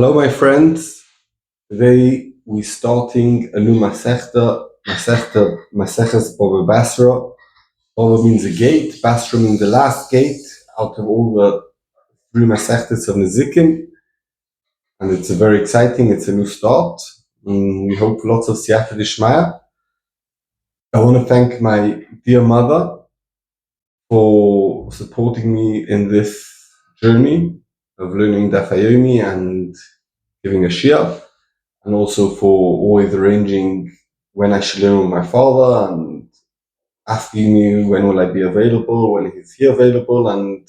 Hello, my friends. Today we're starting a new Maseches Baba Basra. Baba means a gate, Basra means the last gate out of all the three Masechtes of Nezikim. And it's very exciting, it's a new start. We hope lots of Siyata Dishmaya. I want to thank my dear mother for supporting me in this journey of learning Daf Hayomi and giving a shiur, and also for always arranging when I should learn with my father and asking me when will I be available, when is he available, and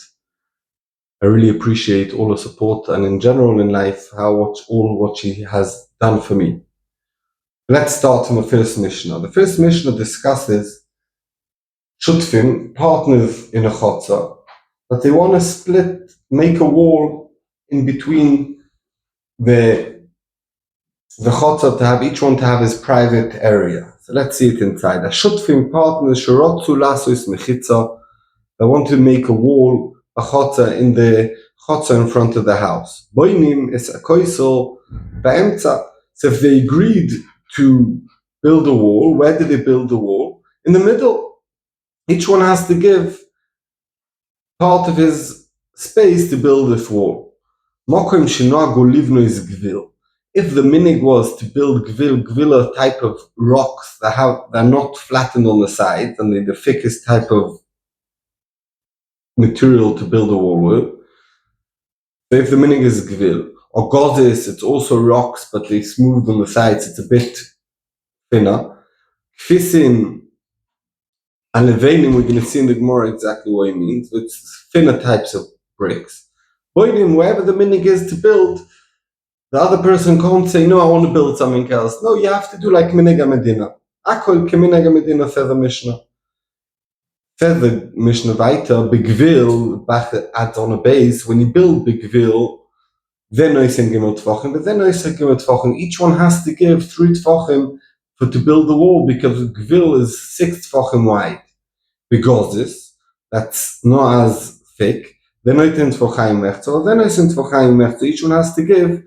I really appreciate all the support and in general in life what she has done for me. Let's start from the first Mishnah. The first Mishnah discusses Shutfim, partners in a chotzer, that they want to make a wall in between the chotzer to have each one to have his private area. So let's see it inside. A shutfim partners shorotzu lasos mechitza. They want to make a wall, a chotzer in the chotzer in front of the house. Boinim is a koisel ba'emtza. So if they agreed to build a wall, where did they build the wall? In the middle. Each one has to give part of his space to build this wall. Mokim shenoagu livno is gvil. If the minig was to build gvil type of rocks they're not flattened on the sides and they're the thickest type of material to build a wall with. So if the minig is gvil, or gozis, it's also rocks but they smooth on the sides, it's a bit thinner. Kfisin and levanim, we're going to see in the Gemara exactly what it means. It's thinner types of bricks. Boidim, wherever the minig is to build, the other person can't say, no, I want to build something else. No, you have to do like minig medina. Akol keminig medina, says the Mishnah. Says the Mishnah weiter, begvil, adds on a base, when you build begvil, then oisen gimel tfachim, but then oisen gimel tfachim. Each one has to give 3 tfachim to build the wall, because gvil is 6 tfachim wide. Because that's not as thick. Then oisen tfachim mechzo, then oisen tfachim mechzo. Each one has to give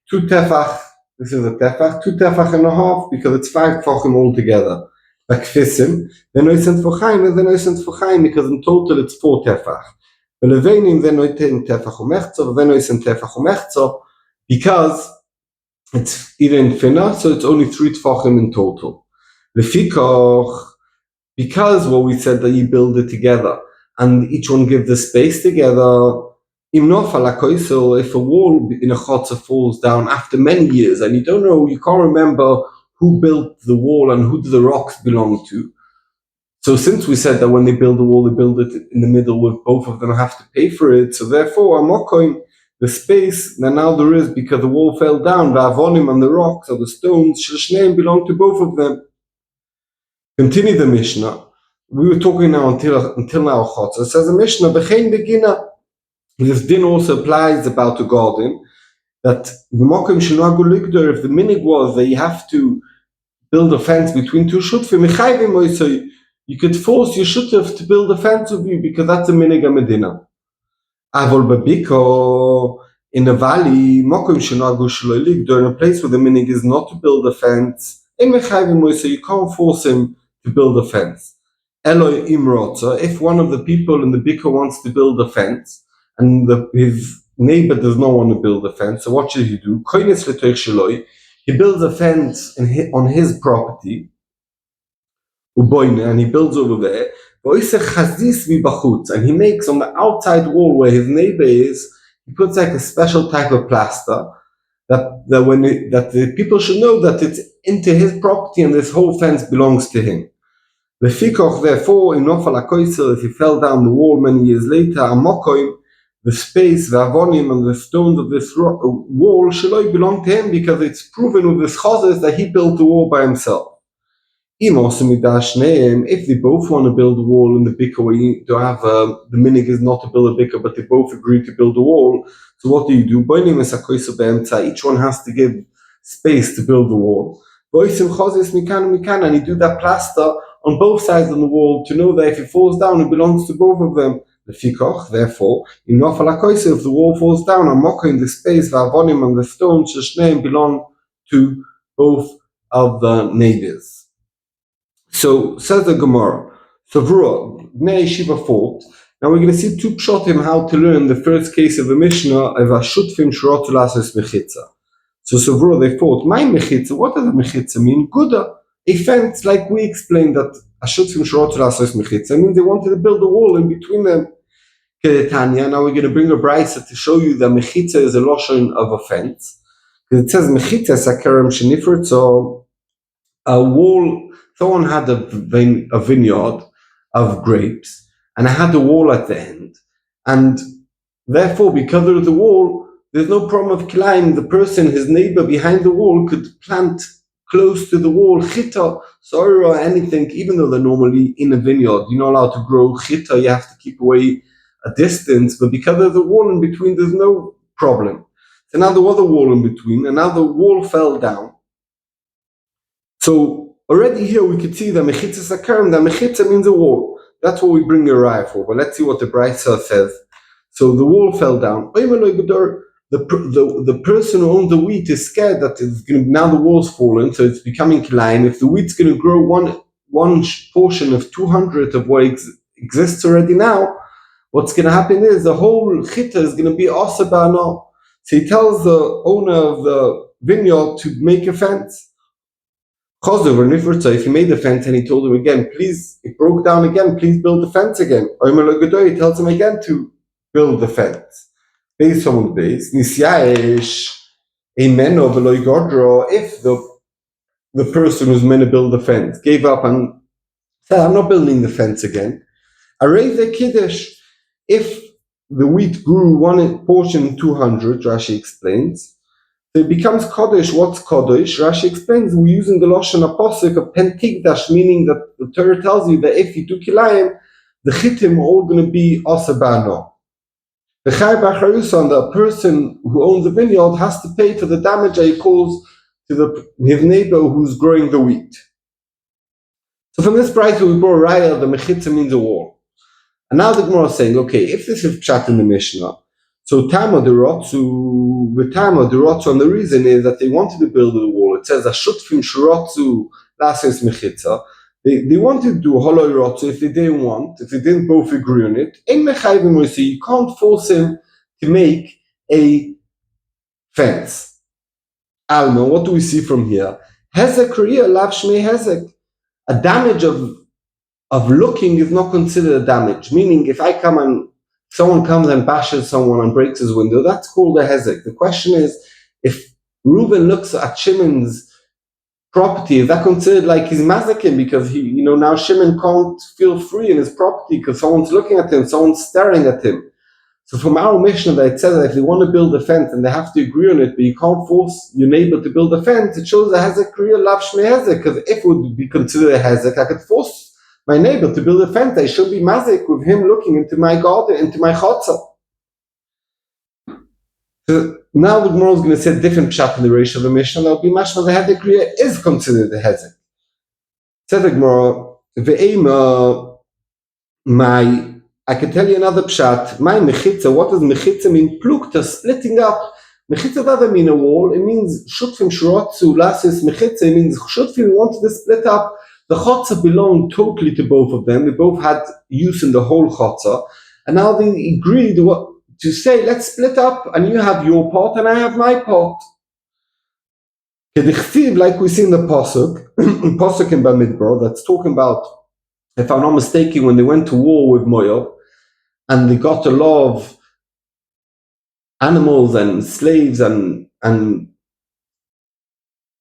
2 tefach. This is a tefach, 2 tefach and a half, because it's 5 tefachim altogether. Like fisim, then oisen tefachim, and then oisen tefachim, because in total it's 4 tefach. But levenim, then oisen tefach umechzo, then oisen tefach umechzo, because it's even thinner, so it's only 3 tefachim in total. Lefikoch, because what we said that you build it together, and each one gives the space together. If a wall in a chotzer falls down after many years and you can't remember who built the wall and who the rocks belong to. So since we said that when they build the wall, they build it in the middle with both of them have to pay for it. So therefore, Amokoim, the space that now there is because the wall fell down, the avonim and the rocks or the stones, Shishneim belong to both of them. Continue the Mishnah. We were talking now until now chotzer. It says the Mishnah, B'chein begina. This din also applies about the garden, that the mokim shenagu ligdor, if the minig was that you have to build a fence between 2 shutfim, so you could force your shutf to build a fence with you, because that's a minig medina. Avol babiko, in a valley, mokim shenagu shelo ligdor, in a place where the minig is not to build a fence, so you can't force him to build a fence. Eloi imrotza, if one of the people in the biko wants to build a fence, and his neighbor does not want to build a fence, so what should he do? He builds a fence on his property, and he builds over there, and he makes on the outside wall where his neighbor is, he puts like a special type of plaster, that the people should know that it's into his property and this whole fence belongs to him. Therefore, if he fell down the wall many years later, the space, the avonim, and the stones of this wall shaloi belong to him, because it's proven with this chazes that he built the wall by himself. If they both want to build a wall in the bikkur, where you don't have the minig is not to build a bikkur, but they both agree to build a wall, so what do? Each one has to give space to build the wall. And you do that plaster on both sides of the wall to know that if it falls down, it belongs to both of them. Lefikoch, therefore, in Nofal HaKosev, if the wall falls down, Amokah in the space, Va'avonim and the stones, Sheshneim belong to both of the neighbors. So, says the Gemara, Savura, Bnei Yeshiva fought. Now we're going to see two pshotim how to learn the first case of a Mishnah of a shutfim shrotu lasos mechitza. So Savura, they fought, my mechitza, what does a mechitza mean? Guda, a fence, like we explained that a shutfim shrotu lasos mechitza means they wanted to build a wall in between them. Kedetanya, now we're going to bring a brisa to show you that mechitza is a loshon of a fence. Because it says mechitza sakerem shenifrit, so a wall, someone had a vineyard of grapes, and I had a wall at the end, and therefore, because of the wall, there's no problem of kilayim. The person, his neighbor behind the wall, could plant close to the wall chita, sorry, or anything, even though they're normally in a vineyard. You're not allowed to grow chita, you have to keep away a distance, but because there's a wall in between, there's no problem. So now there was a wall in between, and now the wall fell down. So already here we could see that mechitza sakarim, that mechitza means a wall. That's what we bring a Aryeh for, but let's see what the brisa says. So the wall fell down. The person who owns the wheat is scared that it's going to, now the wall's fallen, so it's becoming kilayim. If the wheat's going to grow one portion of 200 of what exists already now, what's going to happen is the whole chita is going to be asabana. So he tells the owner of the vineyard to make a fence. If he made the fence and he told him again, please, it broke down again, please build the fence again. He tells him again to build the fence. Based on the base, if the person who's meant to build the fence gave up and said, I'm not building the fence again. Aryeh the kiddush, if the wheat grew one portion 200, Rashi explains, so it becomes Kodesh. What's Kodesh? Rashi explains we're using the Lashon Apostle of Pentigdash, meaning that the Torah tells you that if you do Kilayim, the Chitim are all going to be Asabano. The Chai Bacharusan, the person who owns the vineyard, has to pay for the damage that he caused to his neighbor who's growing the wheat. So from this price we brought Raya, the Mechitza means a wall. And now the Gemara is saying, okay, if this is Pshat in the Mishnah, so Tama the Rotzu, and the reason is that they wanted to build a wall. It says, Ashutfim Shurotzu Lases Mechitza. They wanted to do Holoi Rotzu if they didn't both agree on it. You can't force him to make a fence. Alma, what do we see from here? Hezek Kriya Lav Shmei Hezek. A damage of looking is not considered a damage. Meaning, if someone comes and bashes someone and breaks his window, that's called a hezek. The question is, if Reuben looks at Shimon's property, is that considered like he's mazakin because now Shimon can't feel free in his property because someone's looking at him, someone's staring at him. So from our Mishnah that it says that if they want to build a fence and they have to agree on it, but you can't force your neighbor to build a fence, it shows a hezek kriya lav shmei hezek, because if it would be considered a hezek, I could force my neighbor to build a fence. I should be mazik with him looking into my garden, into my chotza. So now the Gemara is going to say a different pshat in the ratio of the Mishnah. That will be mashma the hezek kriya is considered a hezek. Said the Gemara, ve'ema I can tell you another pshat. My mechitza. What does mechitza mean? Plukta, splitting up. Mechitza doesn't mean a wall. It means shutfim shurotzu lasis mechitza. It means shutfim wanted to split up. The chotza belonged totally to both of them. They both had use in the whole chotza. And now they agreed to say, let's split up, and you have your part and I have my part. Like we see in the Pasuk, Pasuk in Bamidbar, that's talking about, if I'm not mistaken, when they went to war with Moab, and they got a lot of animals and slaves and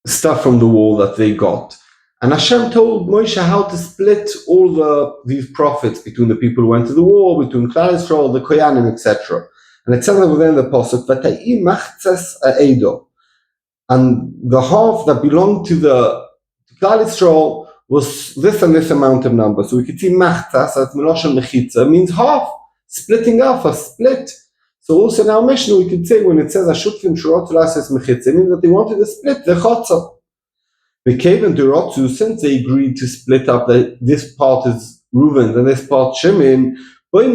stuff from the war that they got. And Hashem told Moshe how to split all these profits between the people who went to the war, between Klal Yisrael, the Koyanim, etc. And it says over there in the Pasuk, V'ta'i machtzes ha'edo. And the half that belonged to Klal Yisrael was this and this amount of number. So we could see machtzas, that's Meloshan Mechitza, means half, splitting up, a split. So also in our Mishnah we could say when it says Ashutfim Shurot Lases Mechitza, it means that they wanted to split the chotza. They came into Rotzu, since they agreed to split up, that this part is Reuven and this part Shimon, Then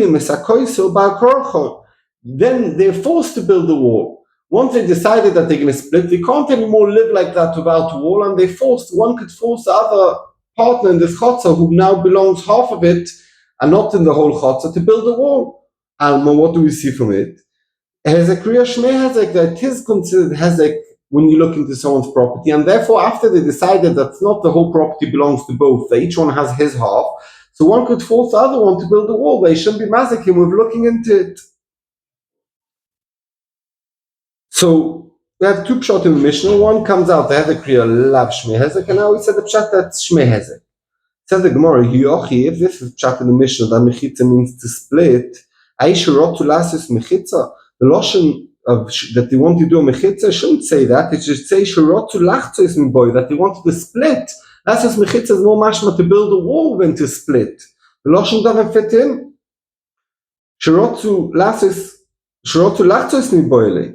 they're forced to build a wall. Once they decided that they're going to split, they can't anymore live like that without a wall, and one could force the other partner in this chotzer, who now belongs half of it and not in the whole chotzer, to build a wall. Alma, what do we see from it? Hezek Riyah Shmei Hezek, that it is considered Hezek when you look into someone's property, and therefore after they decided that not the whole property belongs to both, that each one has his half, so one could force the other one to build a wall. They shouldn't be mazakim with looking into it. So we have two pshat in the Mishnah. One comes out, the Hezek Riyah Lav Shmei Hezek, and now we said the pshat that's Shmei Hezek. Says the Gemara, if this is pshat in the Mishnah, that mechitza means to split, Aishurot to lasis mechitza, the lotion of that they want to do a mechitza shouldn't say that. It should say shurot to lachtzos miboy, that they wanted to split. Lasis mechitza is more mashma to build a wall than to split. The lotion doesn't fit in. Shurot to lachtzos miboy.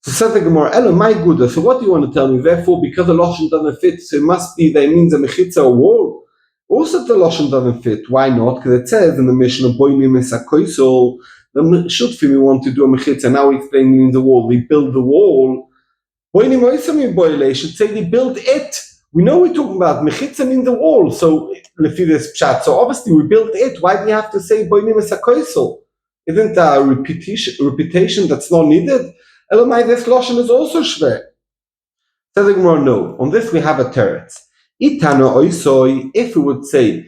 So said the Gemara, Ella, my good. So what do you want to tell me? Therefore, because the lotion doesn't fit, so it must be that it means a mechitza, a wall. Also, the lotion doesn't fit. Why not? Because it says in the Mishnah, boinim esakoisol, the shutfim want to do a mechitza. Now we explain means the wall. They build the wall. Boinim oisami boile should say they build it. We know we're talking about mechitza means the wall. So lefi this pshat. So obviously we built it. Why do you have to say boinim esakoisol? Isn't that a repetition that's not needed? Elamai, this lotion is also shver. Says the Gemara, no. On this we have a teretz. Itano oisoi, if we would say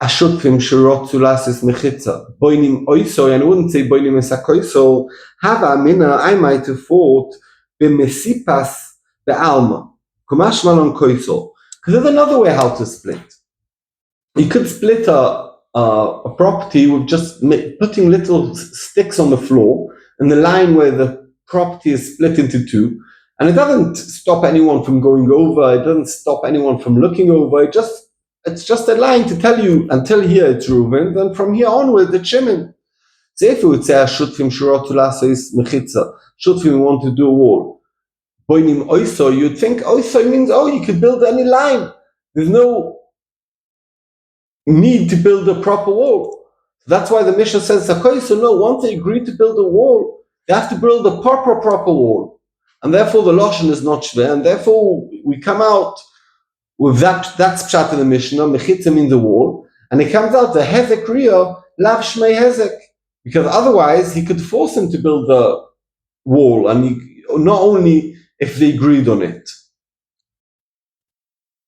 ashutfim shirot zulasis mechitza, boinim oisoi, and I wouldn't say boinim esakoiso, hava amina, I might have thought b'mesipas be'alma, kumash malon koiso. Because there's another way how to split. You could split a property with just putting little sticks on the floor in the line where the property is split into two, and it doesn't stop anyone from going over, it doesn't stop anyone from looking over, it's just a line to tell you until here it's Reuven, then from here onward it's Shimon. So if you would say Shutfim Shurot Tulasa is Mechitza, Shutfim want to do a wall, Boinim Oiso, you'd think Oiso means you could build any line. There's no need to build a proper wall. That's why the Mishnah says Sakoiso, no, once they agree to build a wall, they have to build a proper wall. And therefore the Lashon is not shver, and therefore we come out with that's pshat in the Mishnah, mechitza means the wall, and it comes out the Hezek Riyah, Lav Shmei Hezek, because otherwise he could force him to build the wall, and not only if they agreed on it.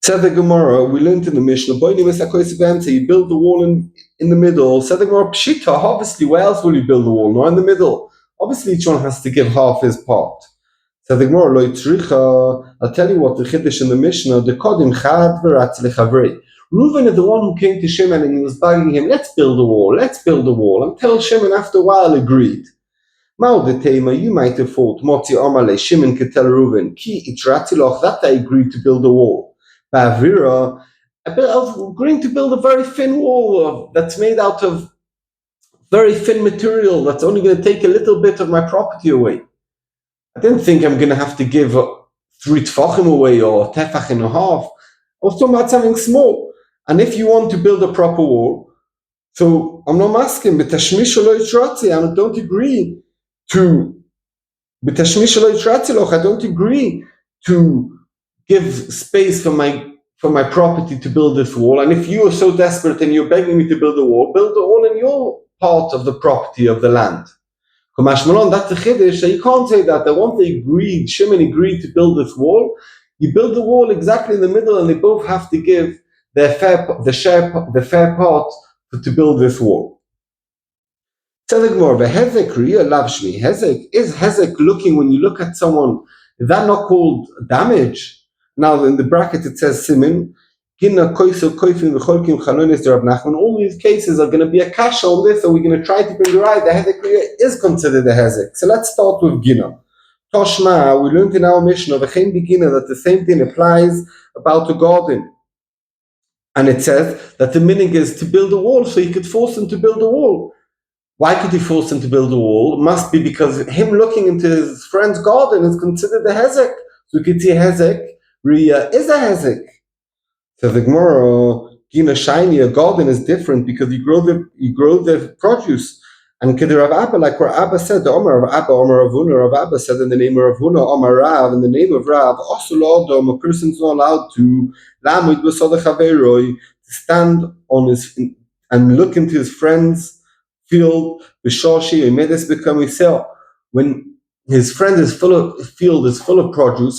Said the Gemara, we learned in the Mishnah, you build the wall in the middle. Said the Gemara, Pshita, obviously, where else will you build the wall? Not in the middle. Obviously, each one has to give half his part. So the Gemara, I'll tell you what the Chiddush in the Mishnah, the Kodim Chad V'ratz Lechavrei. Reuven is the one who came to Shimon and he was bugging him, let's build a wall, until Shimon after a while agreed. Ma'odetema, you might have thought, Motzi Amale, Shimon could tell Reuven, Ki Itratzilach, that I agreed to build a wall. Ba'avira, agreeing to build a very thin wall that's made out of very thin material that's only going to take a little bit of my property away. I didn't think I'm going to have to give 3 tefachim away or tefach and a half. I was talking about something small. And if you want to build a proper wall, so I'm not asking, I don't agree to I don't agree to give space for my property to build this wall. And if you are so desperate and you're begging me to build a wall in your part of the property of the land. That's the chiddush. So you can't say that. Shimon agreed to build this wall. You build the wall exactly in the middle, and they both have to give the fair part to build this wall. Is Hezek looking, when you look at someone, is that not called damage? Now in the bracket it says Simin. All these cases are going to be a kasha on this, so we're going to try to bring the right. The Hezek is considered a Hezek. So let's start with Gina. Toshma, we learned in our Mishnah, that the same thing applies about a garden. And it says that the meaning is to build a wall, so he could force him to build a wall. Why could he force him to build a wall? It must be because him looking into his friend's garden is considered a Hezek. So we could see Hezek, Riyah is a Hezek. So the Gemara, Gina shiny, a garden is different because you grow the produce. And Kid Rav Abba, like where Abba said, the Omer of Abba, Omer of Huna, Rav Abba said in the name of Huna, Omer Rav, in the name of Rav, also Lordom, a person's not allowed to Lamud B'Sodach Haveroi, to stand on his and look into his friend's field, B'Shoshi, Medes B'Kamisel, when his friend is full of produce,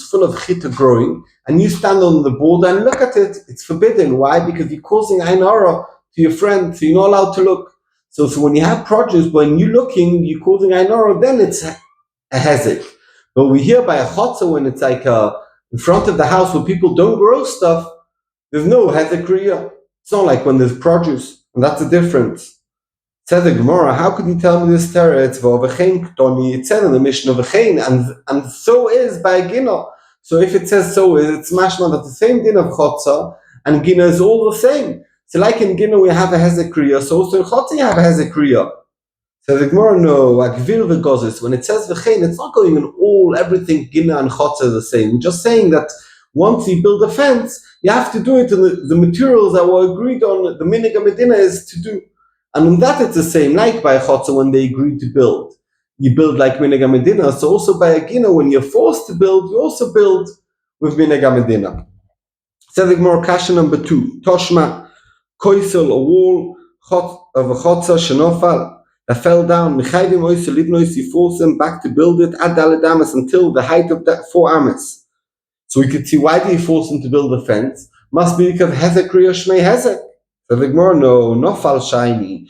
full of chita growing, and you stand on the border and look at it. It's forbidden. Why? Because you're causing ein hara to your friend, so you're not allowed to look. So when you have produce, when you're looking, you're causing ein hara, then it's a hezek. But we hear by a chotzer when it's like in front of the house where people don't grow stuff, there's no hezek kriya. It's not like when there's produce, and that's the difference. Said the Gemara, how could you tell me this teretz? It said in the Mishnah v'chein, and so is by Gina. So if it says so is, it's mashma that the same din of chotza and Gina is all the same. So like in Gina we have a hezek kriya, so also in chotza you have a hezek kriya. So the Gemara, no, like gvil v'gozis, when it says v'chein, it's not going in everything Gina and chotza are the same. We're just saying that once you build a fence, you have to do it in the materials that were agreed on, the minig medina is to do. And in that it's the same, like by Chotza when they agreed to build. You build like Minega Medina, so also by Agina, when you're forced to build, you also build with Minega Medina. Tzedek Mor Kasha number 2. Toshma, Koisel, a wall of a Chotza, Shenofal, that fell down. Mechayvim Oisel, Livnois, you force them back to build it, Ad Daled until the height of that 4 Amas. So we could see why do you force them to build a fence? Must be because Hezek Riya Shmei Hezek. So the Gemara, no, nofal shiny.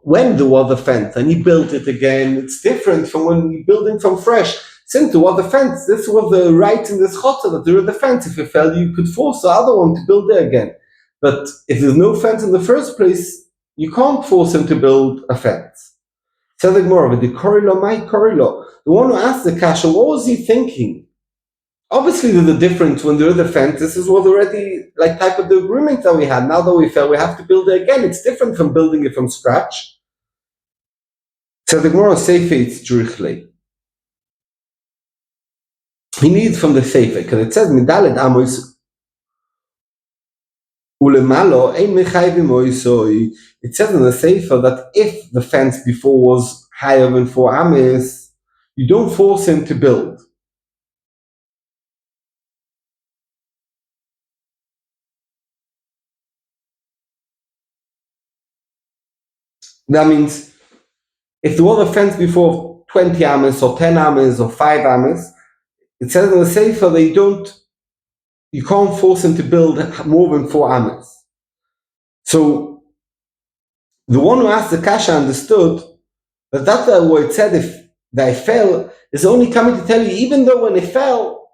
When there was a fence and he built it again, it's different from when you're building from fresh. Since there was a fence, this was the right in this chotzer that there was a fence. If it fell, you could force the other one to build there again. But if there's no fence in the first place, you can't force him to build a fence. So the Gemara, the korilo, my korilo, the one who asked the kasha, what was he thinking? Obviously, there's a difference when there is a fence. This was already like type of the agreement that we had. Now that we fell, we have to build it again. It's different from building it from scratch. So the Gemara Seife, it's Jurichle. He needs from the Seife, because it says, Midaled Amos Ulemalo, Ein Mechayvim Oisoi. It says in the Seife that if the fence before was higher than 4 Ames, you don't force him to build. That means if there was a fence before 20 ames or 10 ames or 5 ames, it says in the Sefer that you can't force him to build more than 4 ames. So the one who asked the kasha understood that that's what it said if they fell is only coming to tell you, even though when it fell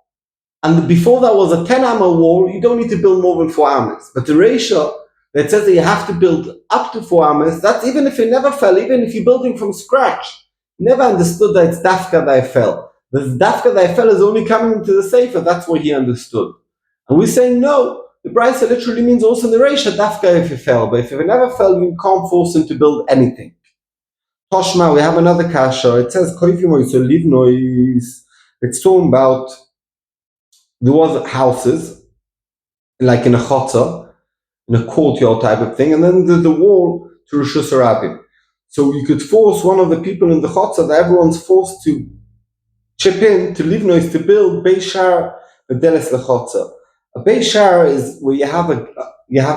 and before that was a 10 amma wall, you don't need to build more than 4 ames. But the ratio that says that you have to build up to 4 ames, that's even if it never fell, even if you're building from scratch. You never understood that it's dafka that I fell. The dafka that I fell is only coming into the sefer, that's what he understood. And we're saying no, the brisa literally means also in the ratio dafka if it fell, but if it never fell, you can't force him to build anything. Toshma, we have another kasha, it says, it's talking about, there was houses, like in a chotzer, in a courtyard type of thing, and then there's the wall to Rishus Harabim. So you could force one of the people in the chotzer that everyone's forced to chip in to livnois to build Beishar V'Deles LeChotzer. A Beishar is where you have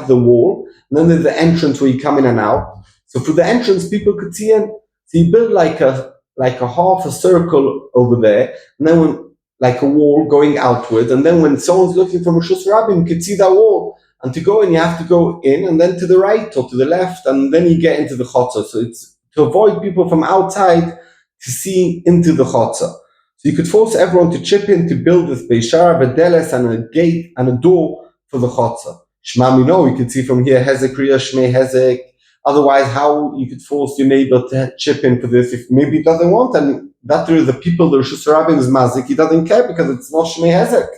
the wall, and then there's the entrance where you come in and out. So for the entrance, people could see in. So you build like a half a circle over there, and then like a wall going outward, and then when someone's looking from Rishus Harabim, you could see that wall. And to go in, you have to go in, and then to the right or to the left, and then you get into the chotzer. So it's to avoid people from outside to see into the chotzer. So you could force everyone to chip in to build this Beishar, V'Deles, and a gate and a door for the chotzer. Shema Mino, you could see from here, Hezek Riya Shmei Hezek. Otherwise, how you could force your neighbor to chip in for this if maybe he doesn't want, and that there is the people, the Rishus Harabim is mazik, he doesn't care because it's not Shmei Hezek.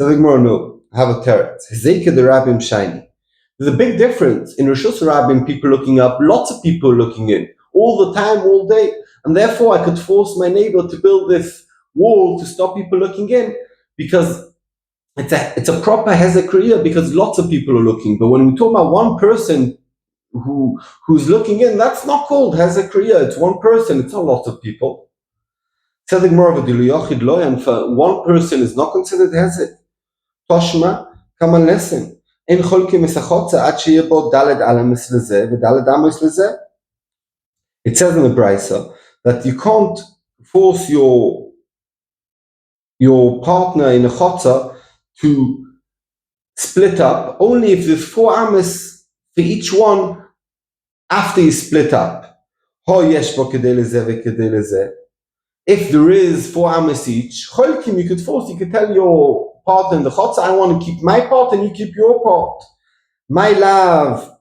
So the Gemara, no. Have a teretz. Hezeka the Rabbim shiny. There's a big difference in Rishus Harabim, people looking up, lots of people looking in, all the time, all day, and therefore I could force my neighbor to build this wall to stop people looking in, because it's a proper hezekriya because lots of people are looking. But when we talk about one person who's looking in, that's not called hezekriya. It's one person. It's not lots of people. Tzedek Morav Yochid Loyan, for one person is not considered hezek. Toshma, come and listen. In cholki misachotza ad sheyebo daled alamis lezeh v'daled amos lezeh. It says in the Brisa that you can't force your partner in a chotza to split up only if there's 4 amos for each one after you split up. If there is 4 amos each, cholkim, you could force, you could tell your partner in the chotza, I want to keep my part and you keep your part. My love.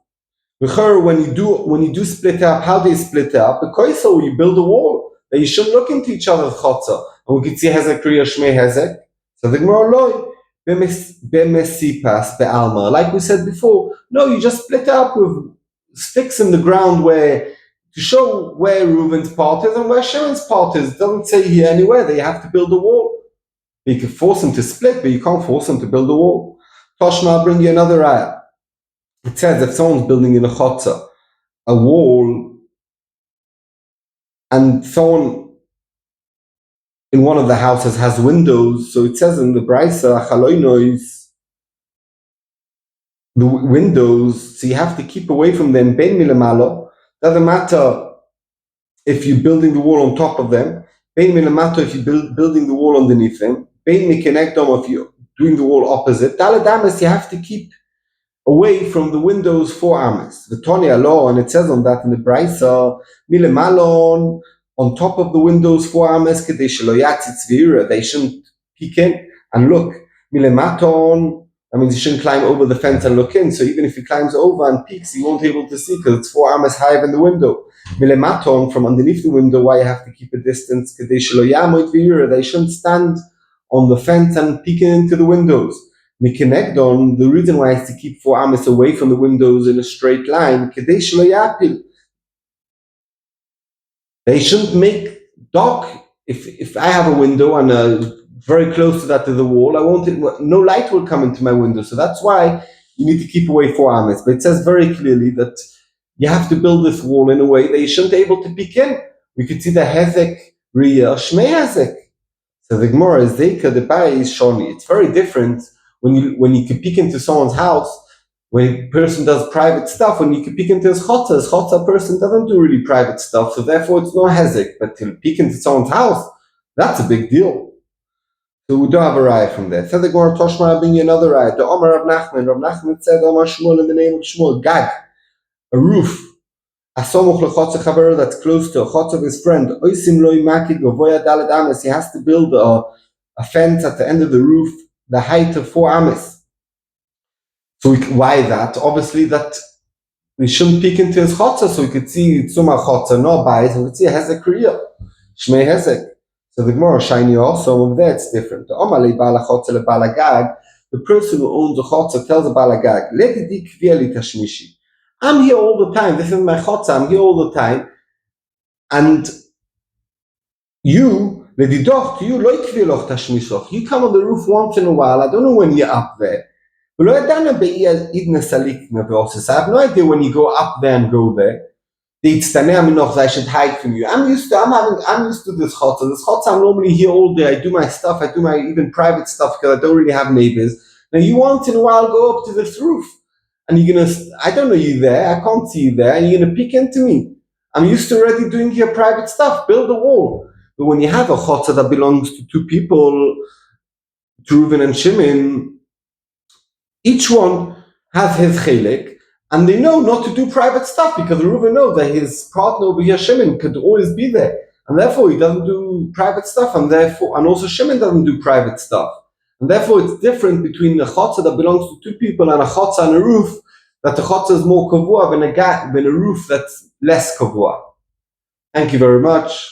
When you do split up, how do you split up? Because so you build a wall that you shouldn't look into each other's chotza. And we could see hezek kriya shmei hezek. So the Gemara loy b'mesipas be'alma. Like we said before, no, you just split up with sticks in the ground where to show where Reuven's part is and where Shimon's part is. It doesn't say here anywhere that you have to build a wall. You can force them to split, but you can't force them to build a wall. Toshma, I'll bring you another ayah. It says if someone's building in a chotza, a wall, and someone in one of the houses has windows, so it says in the Brisa, chaloinois, the windows, so you have to keep away from them. Ben milamalo, doesn't matter if you're building the wall on top of them. Ben milamato if you're building the wall underneath them. Ben mikenekdom if you're doing the wall opposite. Daladamas, you have to keep away from the windows 4 amos. The Tonya law, and it says on that in the Brisa, milemalon, on top of the windows 4 amos, they shouldn't peek in and look. Milematon, that means you shouldn't climb over the fence and look in. So even if he climbs over and peeks, he won't be able to see because it's 4 amos higher than the window. Milematon, from underneath the window, why you have to keep a distance? They shouldn't stand on the fence and peeking into the windows. Mikenekdon, the reason why is to keep 4 amos away from the windows in a straight line. They shouldn't make dark. If I have a window and very close to that to the wall, no light will come into my window. So that's why you need to keep away 4 amos. But it says very clearly that you have to build this wall in a way that you shouldn't be able to peek in. We could see the hezek riyah shmei hezek. So the Gemara is Zeika, the Bai is Shoni. It's very different when you can peek into someone's house, when a person does private stuff, when you can peek into his chotza person doesn't do really private stuff, so therefore it's no hezek. But to peek into someone's house, that's a big deal. So we don't have a raya from there. Said the Gemara Toshma, I'll bring you another raya. The Omar Rav Nachman. Rav Nachman said, Omar Shmuel, in the name of Shmuel, Gag, a roof. Asomuch lechotza chaver, that's close to a chotza of his friend. Oisim loy makid govoya daled ames. He has to build a fence at the end of the roof, the height of 4 amos. So why that? Obviously that we shouldn't peek into his chotza, so we could see tzuma chotza, no bias, and we could see a hezek kriya, shmei hezek. So the Gemara shiny also over there it's different. The Omalei bala chotza le bala gag, the person who owns a chotza tells a bala gag, ledidi kvieli tashmishi. I'm here all the time. This is my chotza. I'm here all the time, and you come on the roof once in a while. I don't know when you're up there. I have no idea when you go up there and go there. I should hide from you. I'm used to this chotza. This chotza, I'm normally here all day. I do my stuff. I do my even private stuff because I don't really have neighbors. Now you once in a while go up to this roof, and I don't know you there. I can't see you there, and you're gonna peek into me. I'm used to already doing your private stuff. Build a wall. But when you have a chotza that belongs to 2 people, to Reuven and Shimon, each one has his chelek, and they know not to do private stuff because Reuven knows that his partner over here, Shimon, could always be there, and therefore he doesn't do private stuff, and also Shimon doesn't do private stuff, and therefore it's different between a chotza that belongs to 2 people and a chotza on a roof, that the chotza is more kavua than a roof that's less kavua. Thank you very much.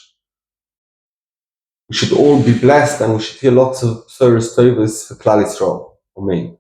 We should all be blessed, and we should hear lots of Soros Tovos for Klal Yisrael. Amen.